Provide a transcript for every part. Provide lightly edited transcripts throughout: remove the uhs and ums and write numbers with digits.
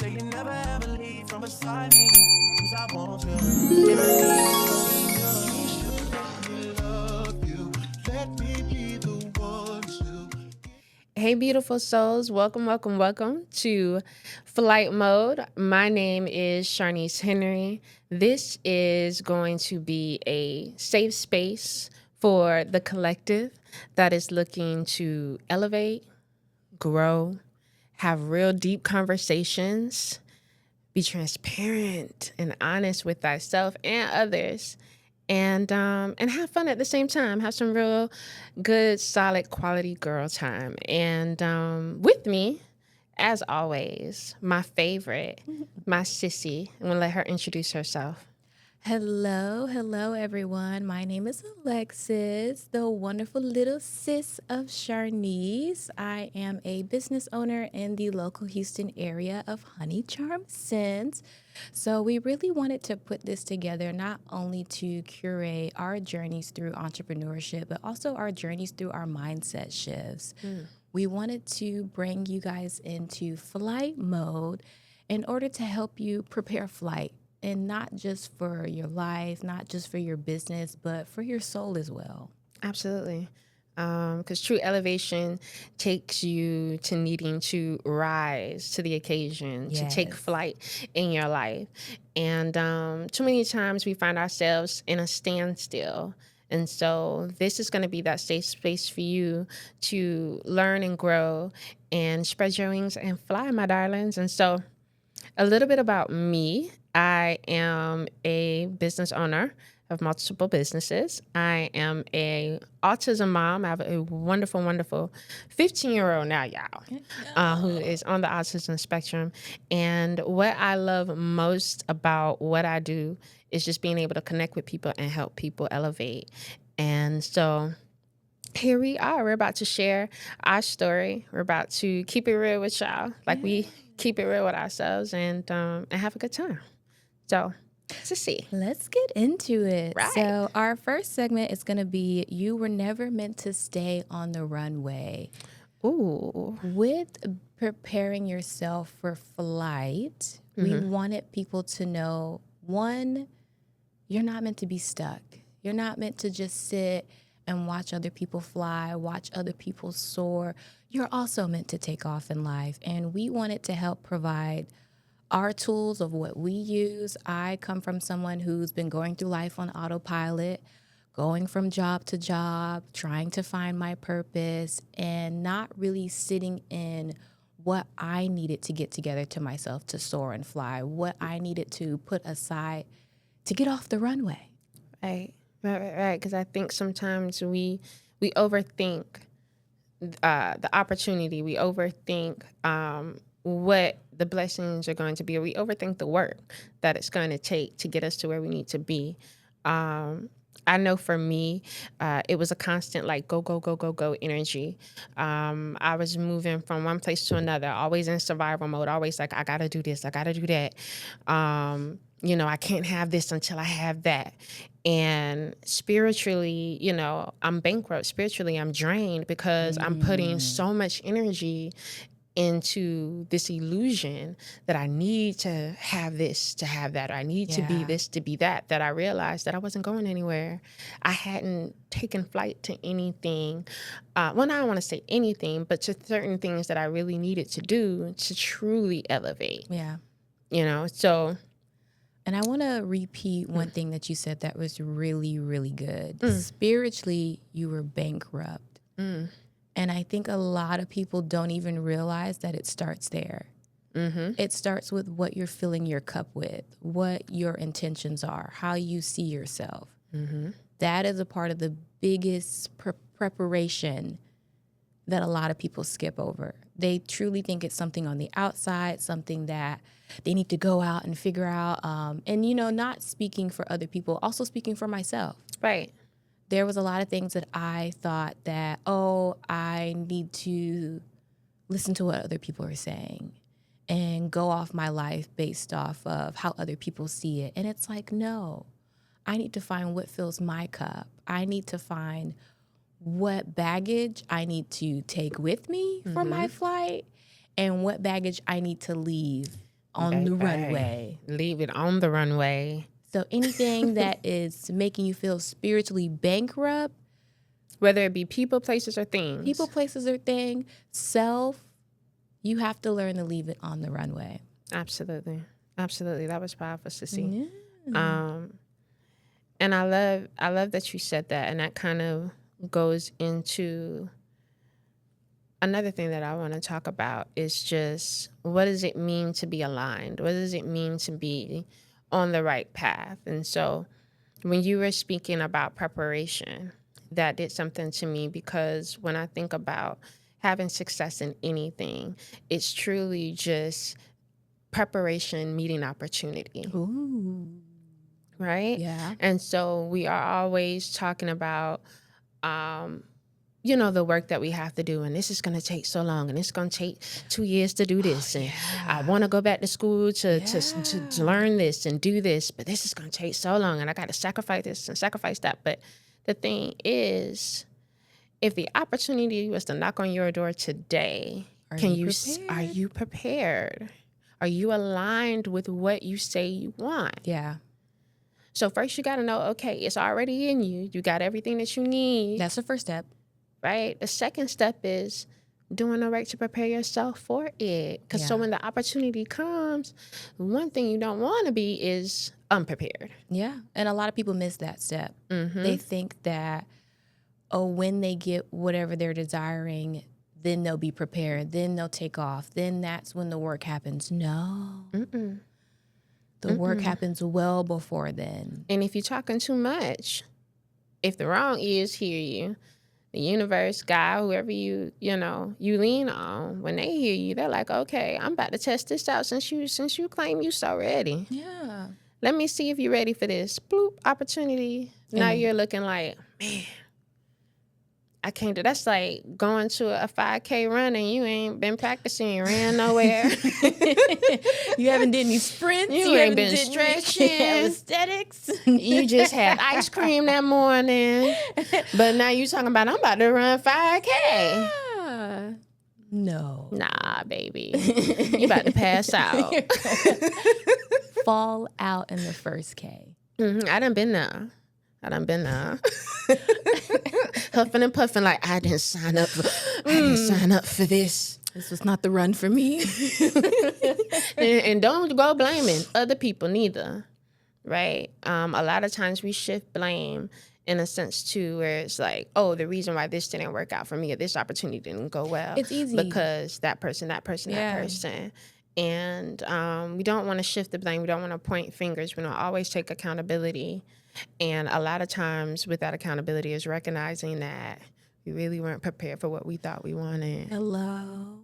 Say you never ever leave from beside me, 'cause I want you. And I need you. Love you. Let me be the one to. Hey, beautiful souls. Welcome, welcome, welcome to Flight Mode. My name is Charniece Henry. This is going to be a safe space for the collective that is looking to elevate, grow, have real deep conversations, be transparent and honest with thyself and others, and have fun at the same time. Have some real good, solid, quality girl time. And with me, as always, my favorite, my sissy. I'm gonna let her introduce herself. Hello, everyone. My name is Alexis, the wonderful little sis of Charniece. I am a business owner in the local Houston area of Honey Charm Scents. So, we really wanted to put this together not only to curate our journeys through entrepreneurship, but also our journeys through our mindset shifts. We wanted to bring you guys into flight mode in order to help you prepare flight. And not just for your life, not just for your business, but for your soul as well. Absolutely. Because true elevation takes you to needing to rise to the occasion, to take Yes. flight in your life. And too many times we find ourselves in a standstill. And so this is going to be that safe space for you to learn and grow and spread your wings and fly, my darlings. And so a little bit about me. I am a business owner of multiple businesses. I am a autism mom. I have a wonderful, wonderful 15-year-old now, y'all, who is on the autism spectrum. And what I love most about what I do is just being able to connect with people and help people elevate. And so here we are. We're about to share our story. We're about to keep it real with y'all, like we keep it real with ourselves, and have a good time. So, let's see. Let's get into it. Right. So, our first segment is going to be You Were Never Meant to Stay on the Runway. Ooh. With preparing yourself for flight, we wanted people to know one, you're not meant to be stuck. You're not meant to just sit and watch other people fly, watch other people soar. You're also meant to take off in life. And we wanted to help provide our tools of what we use. I come from someone who's been going through life on autopilot, going from job to job, trying to find my purpose, and not really sitting in what I needed to get together to myself to soar and fly, what I needed to put aside to get off the runway. Right. Because I think sometimes we overthink the opportunity. We overthink what the blessings are going to be. Or we overthink the work that it's going to take to get us to where we need to be. I know for me, it was a constant like go, go, go, go, go energy. I was moving from one place to another, always in survival mode, always like, I got to do this, I got to do that. I can't have this until I have that. And spiritually, I'm bankrupt. Spiritually, I'm drained because I'm putting so much energy into this illusion that I need to have this to have that, or I need to be this to be that I realized that I wasn't going anywhere. I hadn't taken flight to anything. Well, now I don't want to say anything, but to certain things that I really needed to do to truly elevate. Yeah. So. And I want to repeat one thing that you said that was really, really good. Spiritually, you were bankrupt. And I think a lot of people don't even realize that it starts there. It starts with what you're filling your cup with, what your intentions are, how you see yourself. That is a part of the biggest preparation that a lot of people skip over. They truly think it's something on the outside, something that they need to go out and figure out. And, not speaking for other people, also speaking for myself. Right. There was a lot of things that I thought that, I need to listen to what other people are saying and go off my life based off of how other people see it. And it's like, no, I need to find what fills my cup. I need to find what baggage I need to take with me for my flight and what baggage I need to leave on the Baby. runway. Leave it on the runway. So anything that is making you feel spiritually bankrupt, Whether it be people, places, or things. people, places, or thing, self, you have to learn to leave it on the runway. Absolutely. Absolutely. That was powerful to see. Yeah. And I love that you said that. And that kind of goes into another thing that I want to talk about is just what does it mean to be aligned? What does it mean to be on the right path? And so when you were speaking about preparation, that did something to me, because when I think about having success in anything, it's truly just preparation meeting opportunity. Ooh. Right? Yeah. And so we are always talking about, the work that we have to do. And this is going to take so long. And it's going to take 2 years to do this. And I want to go back to school to learn this and do this. But this is going to take so long. And I got to sacrifice this and sacrifice that. But the thing is, if the opportunity was to knock on your door today, are you prepared? Are you aligned with what you say you want? Yeah. So first you got to know, okay, it's already in you. You got everything that you need. That's the first step. Right? The second step is doing the work to prepare yourself for it. Because so when the opportunity comes, one thing you don't want to be is unprepared. Yeah. And a lot of people miss that step. Mm-hmm. They think that, when they get whatever they're desiring, then they'll be prepared. Then they'll take off. Then that's when the work happens. No. Mm-mm. The work happens well before then. And if you're talking too much, if the wrong ears hear you, the universe, God, whoever you lean on, when they hear you, they're like, okay, I'm about to test this out since you claim you so ready. Yeah. Let me see if you're ready for this. Bloop, opportunity. Now you're looking like, man, I can't do. That's like going to a 5K run and you ain't been practicing, you ran nowhere. You haven't did any sprints. You ain't been stretching. Aesthetics. You just had ice cream that morning. But now you talking about, I'm about to run 5K. Yeah. No. Nah, baby. You about to pass out. Fall out in the first K. Mm-hmm. I done been there. Huffing and puffing like I didn't sign up for this. This was not the run for me. and don't go blaming other people neither, right? A lot of times we shift blame in a sense too, where it's like, oh, the reason why this didn't work out for me or this opportunity didn't go well, it's easy because that person. And we don't want to shift the blame. We don't want to point fingers. We don't always take accountability. And a lot of times with that accountability is recognizing that we really weren't prepared for what we thought we wanted. Hello.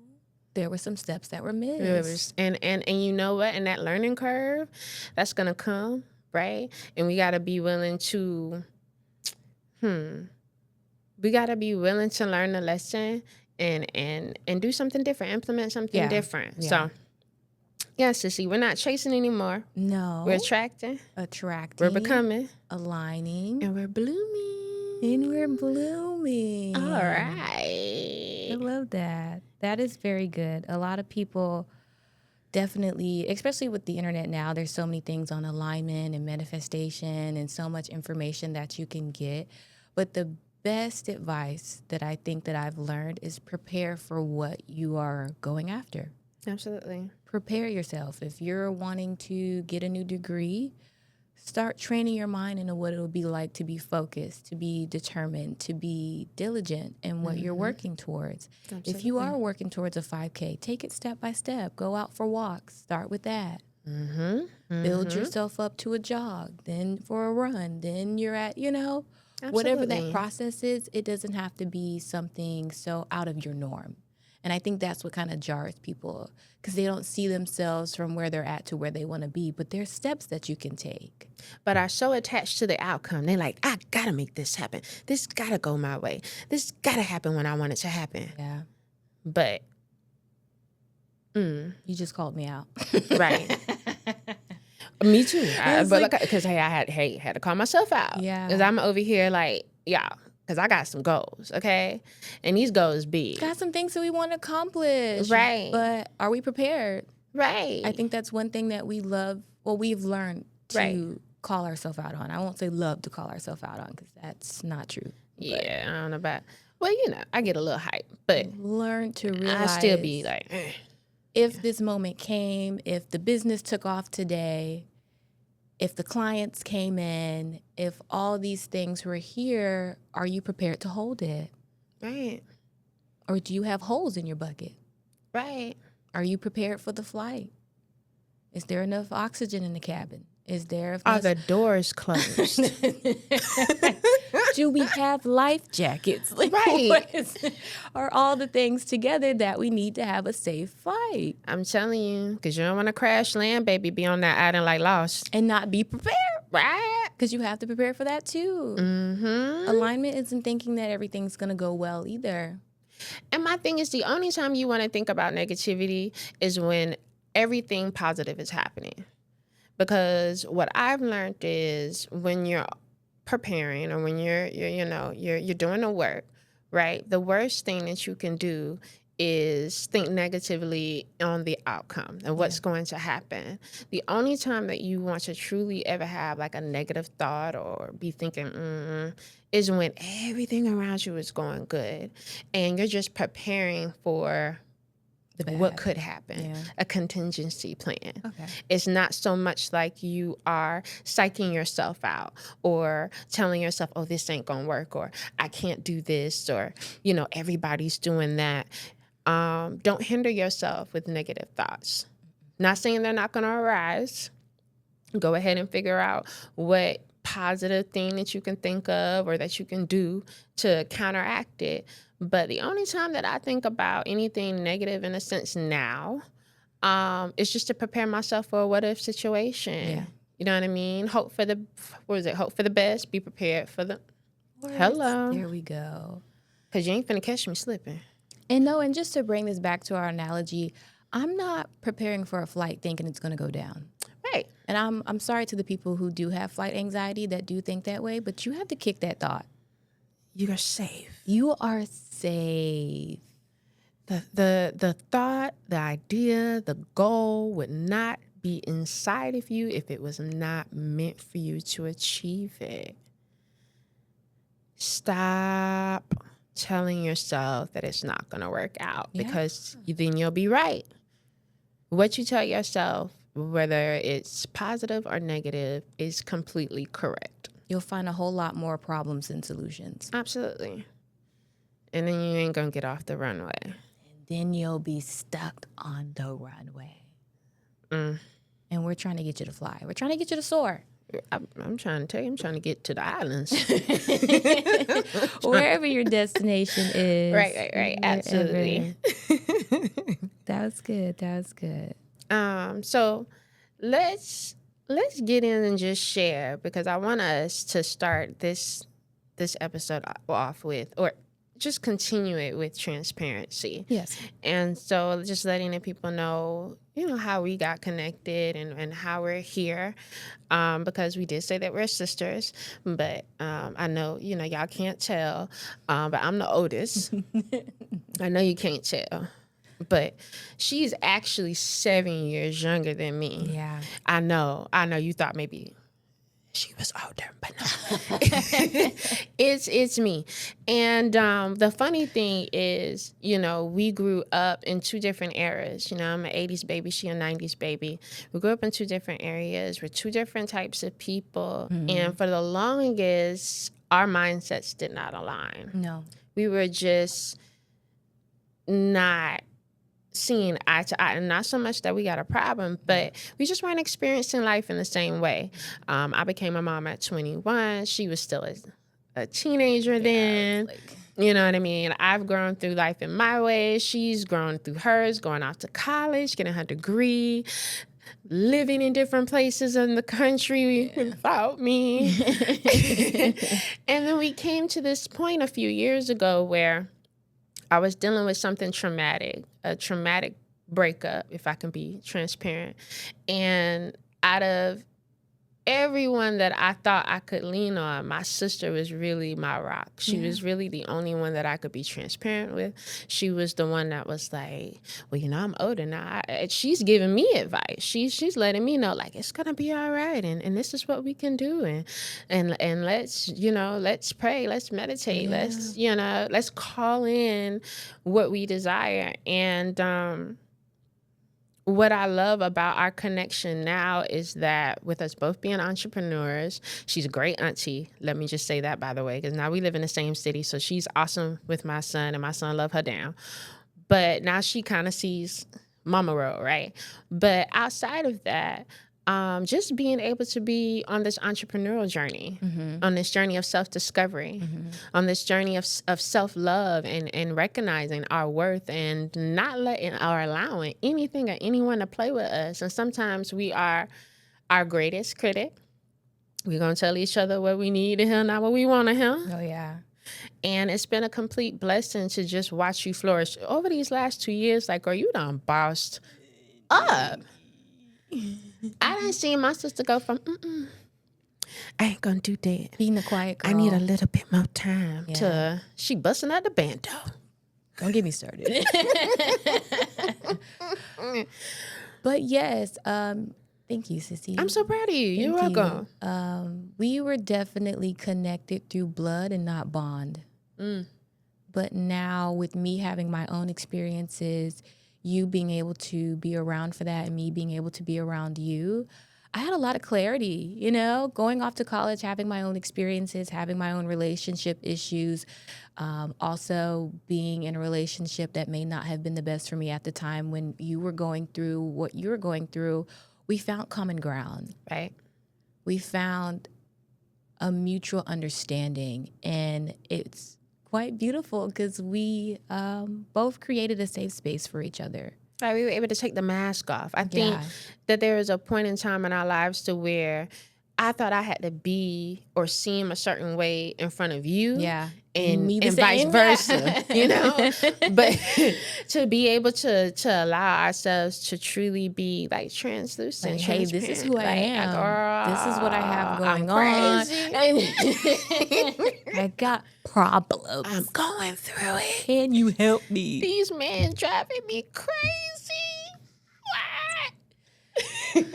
There were some steps that were missed. And you know what? And that learning curve, that's going to come, right? And we got to be willing to, learn the lesson and do something different, implement something different. Yeah. So, yeah, sissy, we're not chasing anymore. No. We're attracting. We're becoming. Aligning. And we're blooming. All right. I love that. That is very good. A lot of people definitely, especially with the internet now, there's so many things on alignment and manifestation and so much information that you can get. But the best advice that I think that I've learned is prepare for what you are going after. Absolutely. Prepare yourself. If you're wanting to get a new degree, start training your mind into what it'll be like to be focused, to be determined, to be diligent in what you're working towards. Absolutely. If you are working towards a 5K, take it step by step. Go out for walks. Start with that. Build yourself up to a jog, then for a run, then you're at, whatever that process is. It doesn't have to be something so out of your norm. And I think that's what kind of jars people, because they don't see themselves from where they're at to where they want to be. But there's steps that you can take. But are so attached to the outcome. They're like, I got to make this happen. This got to go my way. This got to happen when I want it to happen. Yeah. But. You just called me out. Right. Me too. Because I had to call myself out. Yeah. Because I'm over here like, because I got some goals, okay? And these goals big. Got some things that we want to accomplish. Right. But are we prepared? Right. I think that's one thing that we've learned to Right. call ourselves out on. I won't say love to call ourselves out on because that's not true. Yeah, I don't know about. Well, I get a little hype, but Learn to realize I still be like, if this moment came, if the business took off today, if the clients came in, if all these things were here, are you prepared to hold it? right, Or do you have holes in your bucket? right. Are you prepared for the flight? Is there enough oxygen in the cabin? Is there Are enough... the doors closed? Do we have life jackets? Like, Right. are all the things together that we need to have a safe flight I'm telling you, because you don't want to crash land, baby, be on that island like lost. and not be prepared? Right. Because you have to prepare for that too. Mm-hmm. Alignment isn't thinking that everything's going to go well either. And my thing is, the only time you want to think about negativity is when everything positive is happening. Because what I've learned is when you're preparing or when you're doing the work, right? The worst thing that you can do is think negatively on the outcome and what's going to happen. The only time that you want to truly ever have like a negative thought or be thinking is when everything around you is going good and you're just preparing for what could happen, a contingency plan. Okay. It's not so much like you are psyching yourself out or telling yourself, oh, this ain't gonna work, or I can't do this, or, everybody's doing that. Don't hinder yourself with negative thoughts. Not saying they're not gonna arise. Go ahead and figure out what positive thing that you can think of or that you can do to counteract it. But the only time that I think about anything negative in a sense now is just to prepare myself for a what if situation. Yeah. You know what I mean? Hope for the best, be prepared for the hello. There we go. Because you ain't finna catch me slipping. And just to bring this back to our analogy, I'm not preparing for a flight thinking it's going to go down. Right. And I'm sorry to the people who do have flight anxiety that do think that way, but you have to kick that thought. You are safe. You are safe. The thought, the idea, the goal would not be inside of you if it was not meant for you to achieve it. Stop telling yourself that it's not going to work out because then you'll be right. What you tell yourself, whether it's positive or negative, is completely correct. You'll find a whole lot more problems than solutions. Absolutely. And then you ain't going to get off the runway. And then you'll be stuck on the runway. And we're trying to get you to fly. We're trying to get you to soar. I'm trying to tell you, I'm trying to get to the islands. Wherever your destination is. Right. Absolutely. That was good. So let's get in and just share, because I want us to start this episode off with, or just continue it with, transparency. Yes. And so just letting the people know, how we got connected and how we're here, because we did say that we're sisters, but I know, y'all can't tell, but I'm the oldest. I know you can't tell. But she's actually 7 years younger than me. Yeah. I know. You thought maybe she was older, but no. It's me. And the funny thing is, we grew up in two different eras. I'm an 80s baby, she a 90s baby. We grew up in two different areas. We're two different types of people. And for the longest, our mindsets did not align. No. We were just not seeing eye to eye, and not so much that we got a problem, but we just weren't experiencing life in the same way. I became a mom at 21. She was still a teenager then. You know what I mean? I've grown through life in my way. She's grown through hers, going off to college, getting her degree, living in different places in the country without me. And then we came to this point a few years ago where I was dealing with something traumatic, a traumatic breakup, if I can be transparent. And out of everyone that I thought I could lean on, my sister was really my rock. She was really the only one that I could be transparent with. She was the one that was like, well, I'm older now. She's giving me advice. She's letting me know, like, it's going to be all right. And this is what we can do. And let's, let's pray. Let's meditate. Let's, let's call in what we desire. And, what I love about our connection now is that with us both being entrepreneurs, she's a great auntie. Let me just say that, by the way, because now we live in the same city. So she's awesome with my son, and my son love her down. But now she kind of sees mama role, right? But outside of that, just being able to be on this entrepreneurial journey, on this journey of self-discovery, on this journey of self-love and recognizing our worth and not letting or allowing anything or anyone to play with us. And sometimes we are our greatest critic. We're going to tell each other what we need to hear, not what we want to hear. Oh, yeah. And it's been a complete blessing to just watch you flourish. Over these last 2 years, like, girl, you done bossed up. I didn't see my sister go from, I ain't gonna do that. Being the quiet girl. I need a little bit more time to, she busting out the bando. Don't get me started. But yes, thank you, Sissy. I'm so proud of you. You're welcome. We were definitely connected through blood and not bond. But now with me having my own experiences, you being able to be around for that and me being able to be around you, I had a lot of clarity, going off to college, having my own experiences, having my own relationship issues, also being in a relationship that may not have been the best for me at the time when you were going through what you were going through. We found common ground, right? We found a mutual understanding, and it's quite beautiful because we both created a safe space for each other. Right, we were able to take the mask off. I think that there was a point in time in our lives to where I thought I had to be or seem a certain way in front of you. Yeah. And vice versa, But to be able to allow ourselves to truly be like translucent. Like, hey, this is who I am. Girl, this is what I have going on. I got problems. I'm going through it. Can you help me? These men driving me crazy. What?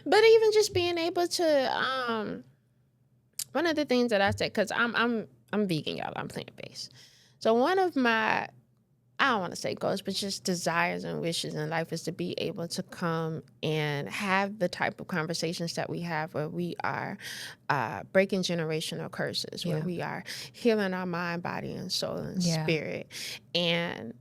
But even just being able to, one of the things that I said, because I'm vegan, y'all, I'm plant-based. So one of my, I don't want to say goals, but just desires and wishes in life is to be able to come and have the type of conversations that we have where we are breaking generational curses, where we are healing our mind, body, and soul and spirit. And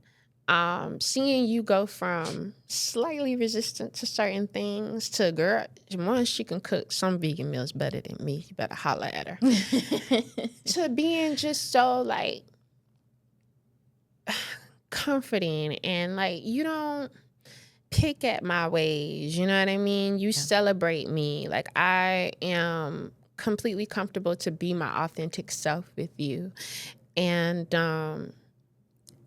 seeing you go from slightly resistant to certain things to, girl, one, she can cook some vegan meals better than me. You better holler at her. To being just so, like, comforting and, like, you don't pick at my ways. You know what I mean? You celebrate me. Like, I am completely comfortable to be my authentic self with you. And,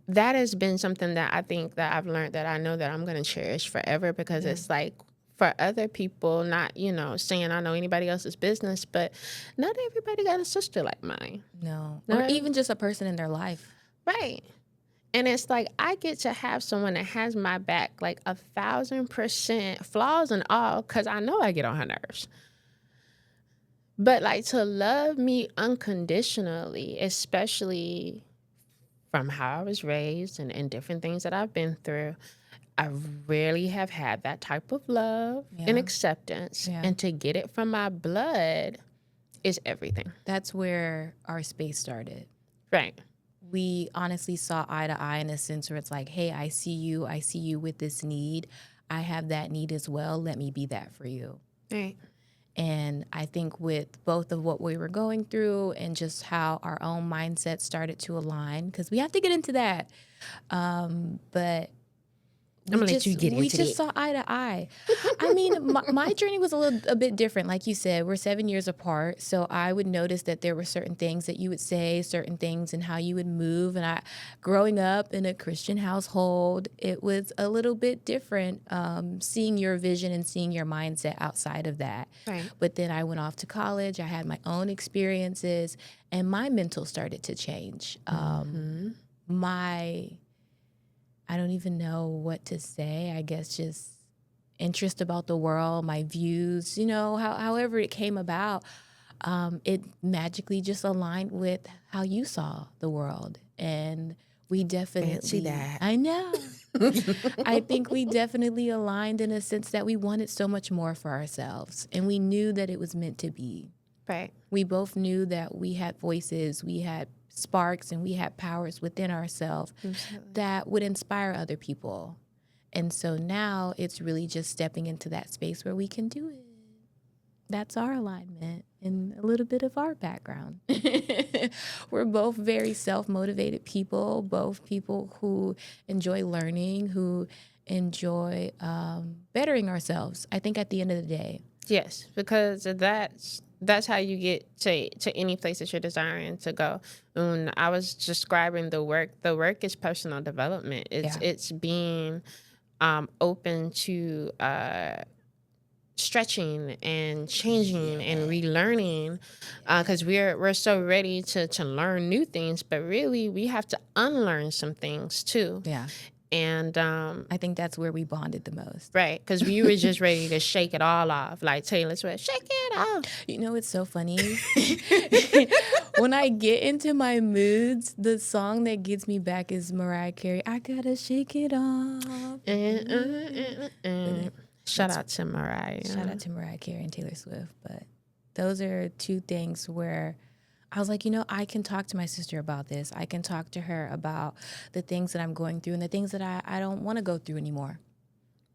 that has been something that I think that I've learned that I know that I'm going to cherish forever, because it's like, for other people, not, saying I know anybody else's business, but not everybody got a sister like mine. No. Or even just a person in their life. Right. And it's like, I get to have someone that has my back, like 1,000%, flaws and all, because I know I get on her nerves. But, like, to love me unconditionally, especially from how I was raised and different things that I've been through, I rarely have had that type of love and acceptance. And to get it from my blood is everything. That's where our space started. Right. We honestly saw eye to eye in a sense where it's like, hey, I see you with this need. I have that need as well. Let me be that for you. Right. And I think with both of what we were going through and just how our own mindset started to align, because we have to get into that. But I'm gonna let you get we into just it. saw eye to eye. I mean, my journey was a bit different. Like you said, we're 7 years apart. So I would notice that there were certain things that you would say, certain things and how you would move. And growing up in a Christian household, it was a little bit different, seeing your vision and seeing your mindset outside of that. Right. But then I went off to college. I had my own experiences and my mental started to change. I don't even know what to say. I guess just interest about the world, my views, however it came about, it magically just aligned with how you saw the world. And we definitely, Fancy that. I know. I think we definitely aligned in a sense that we wanted so much more for ourselves. And we knew that it was meant to be. Right. We both knew that we had voices, we had sparks, and we had powers within ourselves that would inspire other people. And so now it's really just stepping into that space where we can do it. That's our alignment and a little bit of our background. We're both very self-motivated people, both people who enjoy learning, who enjoy bettering ourselves, I think, at the end of the day. Yes, because that's how you get to any place that you're desiring to go. When I was describing the work is personal development. It's being open to stretching and changing and relearning, because we're so ready to learn new things, but really we have to unlearn some things too. Yeah. And I think that's where we bonded the most. right, because we were just ready to shake it all off, like Taylor Swift, shake it off. You know, it's so funny. When I get into my moods, the song that gets me back is Mariah Carey, I Gotta Shake It Off. Shout out to Mariah. Shout out to Mariah Carey and Taylor Swift. But those are two things where I was like, I can talk to my sister about this. I can talk to her about the things that I'm going through and the things that I don't want to go through anymore.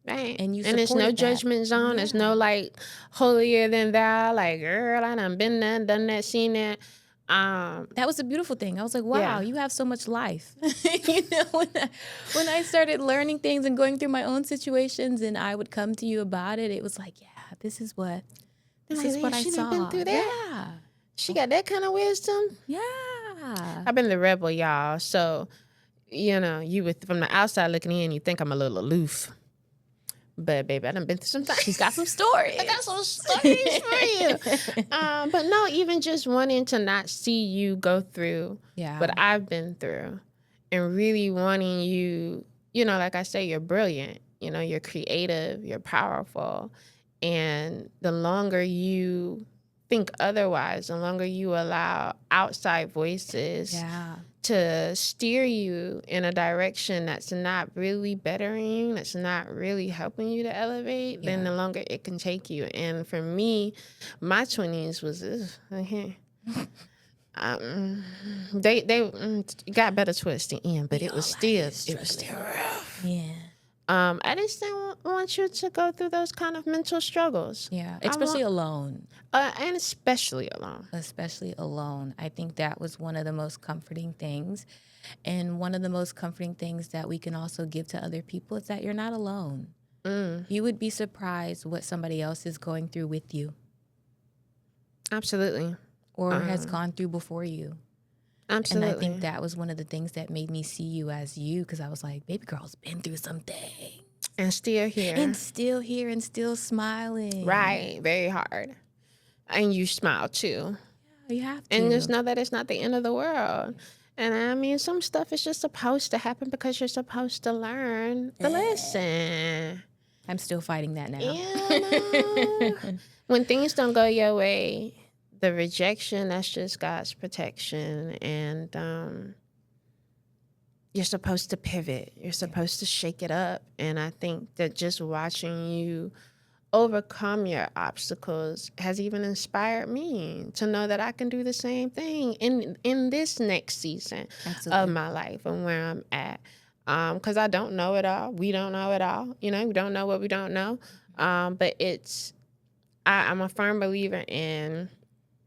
Right. And you it's no supported that. judgment zone. Yeah. It's no like holier than thou. Like, girl, I done been there, done that, seen that. That was a beautiful thing. I was like, wow, Yeah. you have so much life. When I started learning things and going through my own situations and I would come to you about it, it was like, yeah, this is what I she saw. done been through that. Yeah. She got that kind of wisdom. Yeah. I've been the rebel, y'all. So, you would, from the outside looking in, you think I'm a little aloof. But baby, I done been through some things. She's got some stories. I got some stories for you. But no, even just wanting to not see you go through what I've been through, and really wanting you, like I say, you're brilliant. You're creative, you're powerful. And the longer you think otherwise, the longer you allow outside voices to steer you in a direction that's not really bettering you, that's not really helping you to elevate, then the longer it can take you. And for me, my 20s was they got better towards the end, but it was still rough. Yeah. I just don't want you to go through those kind of mental struggles. Yeah, especially alone. And especially alone. Especially alone. I think that was one of the most comforting things. And one of the most comforting things that we can also give to other people is that you're not alone. You would be surprised what somebody else is going through with you. Absolutely. Or has gone through before you. Absolutely. And I think that was one of the things that made me see you as you, because I was like, baby girl's been through something. And still here. And still here and still smiling. Right. Very hard. And you smile too. Yeah, you have to. And just know that it's not the end of the world. And I mean, some stuff is just supposed to happen because you're supposed to learn the lesson. I'm still fighting that now. Yeah. When things don't go your way, the rejection, that's just God's protection. And you're supposed to pivot. You're supposed to shake it up. And I think that just watching you overcome your obstacles has even inspired me to know that I can do the same thing in this next season of my life and where I'm at. Because I don't know it all. We don't know it all. We don't know what we don't know. But I'm a firm believer in,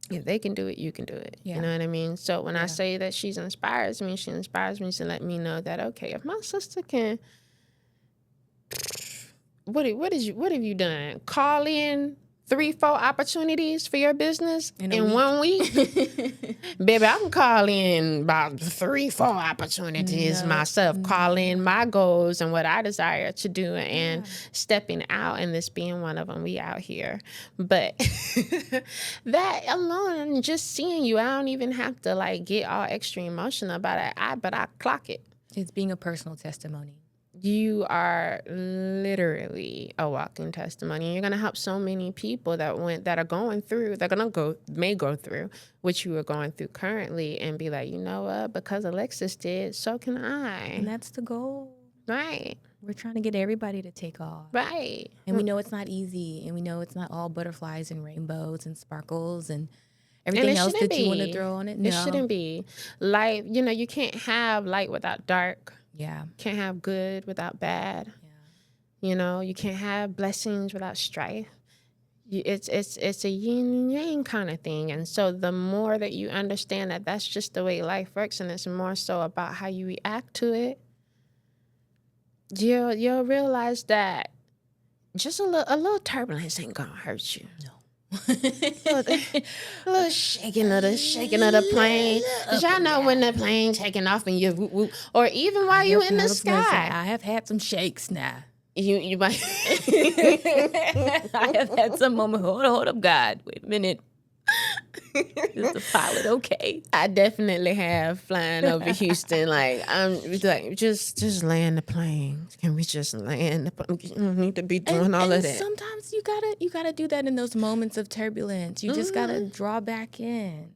if they can do it, you can do it. Yeah. You know what I mean? So when I say that she inspires me to let me know that, okay, if my sister can what have you done? Call in 3-4 opportunities for your business in 1 week? Baby, I can call in about 3-4 opportunities myself, call in my goals and what I desire to do, and stepping out and this being one of them. We out here. But that alone, just seeing you, I don't even have to like get all extra emotional about it. But I clock it. It's being a personal testimony. You are literally a walking testimony. You're gonna help so many people that may go through what you are going through currently, and be like, you know what? Because Alexus did, so can I. And that's the goal. Right. We're trying to get everybody to take off. Right. And we know it's not easy, and we know it's not all butterflies and rainbows and sparkles and everything else that you want to throw on it. No. It shouldn't be. Light, you can't have light without dark. Yeah. Can't have good without bad. Yeah. You can't have blessings without strife. It's a yin and yang kind of thing. And so the more that you understand that that's just the way life works, and it's more so about how you react to it, you'll realize that just a little turbulence ain't gonna hurt you. No. a little shaking of the plane. Cause y'all know when the plane taking off and you whoop, whoop, or even while you in the sky. I have had some shakes now. You might. I have had some moment. Hold up, God. Wait a minute. Is the pilot okay? I definitely have flying over Houston. Like I'm like just land the plane. Can we just land the plane? You don't need to be doing all of that. Sometimes you gotta do that in those moments of turbulence. You just gotta draw back in.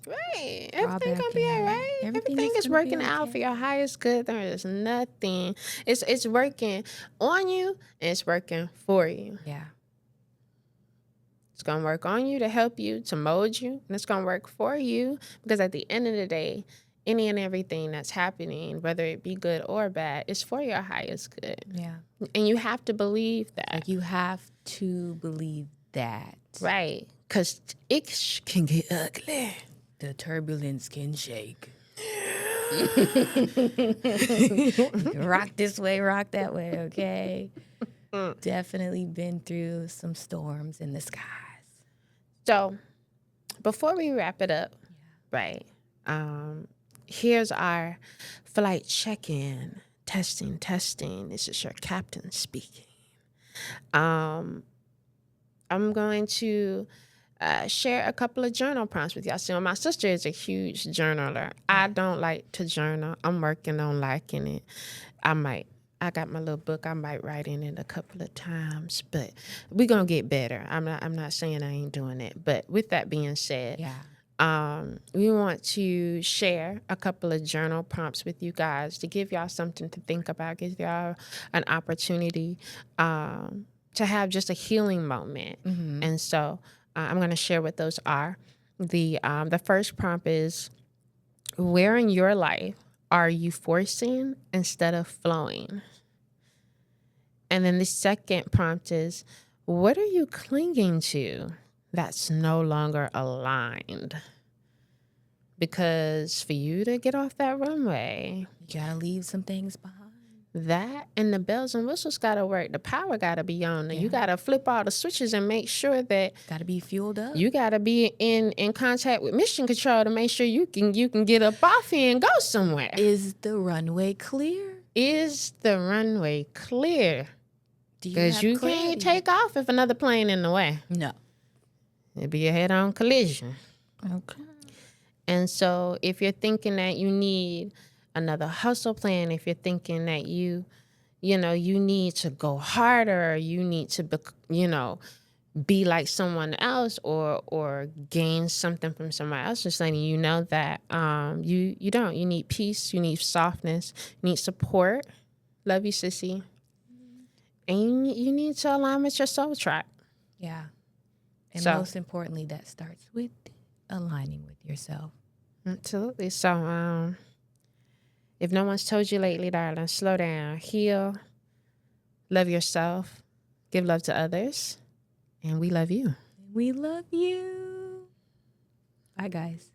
Right. Everything's gonna be all right. Everything is working out for your highest good. There is nothing. It's working on you and it's working for you. Yeah. It's going to work on you to help you, to mold you, and it's going to work for you, because at the end of the day, any and everything that's happening, whether it be good or bad, is for your highest good. Yeah. And you have to believe that. Like, you have to believe that. Right. Because it can get ugly. The turbulence can shake. Rock this way, rock that way, okay? Definitely been through some storms in the skies. So, before we wrap it up, right, here's our flight check-in. Testing. This is your captain speaking. I'm going to share a couple of journal prompts with y'all. So, my sister is a huge journaler. I don't like to journal. I'm working on liking it. I got my little book. I might write in it a couple of times, but we're gonna get better. I'm not saying I ain't doing it. But with that being said, we want to share a couple of journal prompts with you guys to give y'all something to think about, give y'all an opportunity to have just a healing moment. Mm-hmm. And so I'm gonna share what those are. The first prompt is, where in your life are you forcing instead of flowing? And then the second prompt is, what are you clinging to that's no longer aligned? Because for you to get off that runway, you gotta leave some things behind. That and the bells and whistles gotta work. The power gotta be on. Yeah. You gotta flip all the switches and make sure that gotta be fueled up. You gotta be in contact with mission control to make sure you can get up off here and go somewhere. Is the runway clear? Is the runway clear? Because you can't take off if another plane in the way. No. It'd be a head-on collision. Okay. And so if you're thinking that you need another hustle plan, if you're thinking that you need to go harder, you need to be like someone else or gain something from somebody else, just letting you know that you don't. You need peace, you need softness, you need support. Love you, sissy. And you need to align with your soul track. Yeah. And most importantly, that starts with aligning with yourself. Absolutely. So if no one's told you lately, darling, slow down, heal, love yourself, give love to others, and we love you. We love you. Bye, guys.